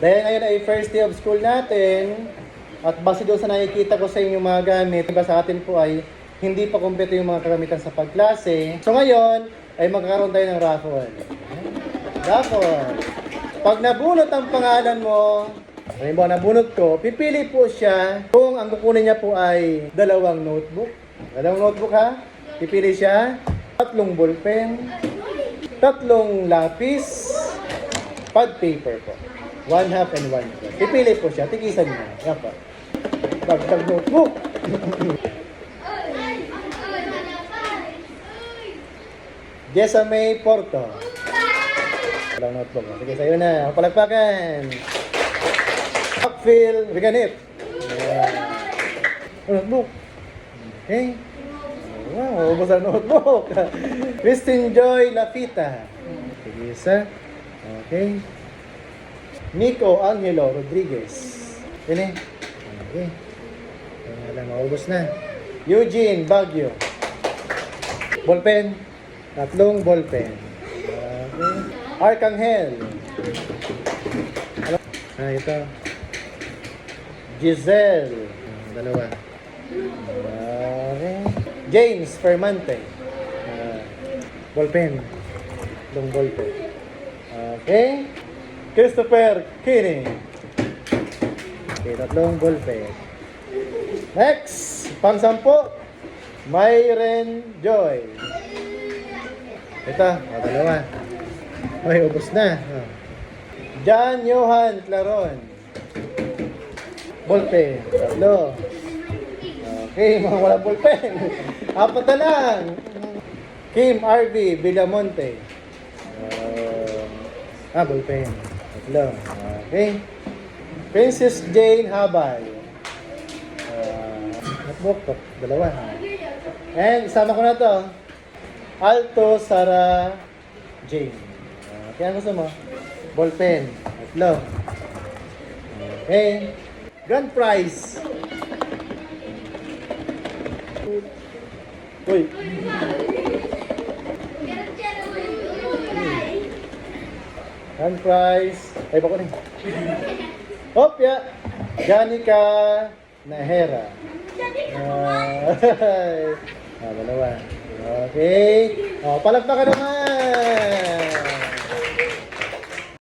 Dahil ngayon ay first day of school natin, at base doon sa nakikita ko sa inyong mga gamit, iba sa atin po ay hindi pa kumpleto yung mga kagamitan sa pagklase. So ngayon, ay magkakaroon tayo ng raffle. Raffle. Pag nabunot ang pangalan mo, halimbawa nabunot ko, pipili po siya kung ang kukunin niya po ay dalawang notebook. Dalawang notebook ha? Pipili siya, 3 ballpen, 3 lapis, pad paper po. 1/2 and 1/4. Pipili po siya, tikisan niya. Yan po. Dagdag notebook. Jessa May Porto. Walang notebook. Sige, sa'yo na. Palagpakan. Upfill Reganit. Notebook. Okay. Wow, ubos ang notebook. Christine Joy Lafita. Sige, isa. Okay. Nico Angelo Rodriguez. Ini. Okay. Wala, maubos na. Eugene Baguio. Ballpen. 3 ballpen. Okay. Arcangel. Ito. Giselle. 2. Okay. James Fermante. Ballpen. 3 ballpen. Okay. Christopher Kinney. Okay, 3 ballpen. Next, pang-10, Myren Joy. Ito, 2. Ay, ubos na. John Johan Claron. Ballpen, 3. Okay, mga wala ballpen. 4 na lang. Kim RV Villamonte. Ballpen. 3. Okay. Princess Jane Habay. Notebook, 2. And isama ko na to. Alto Sara Jane. Kaya gusto mo? Ballpen. 3. Okay. Grand prize. Uy. Grand prize. Ay, bako na. Hopya. Janica Nahera. 2. Okay. Palagpakan naman.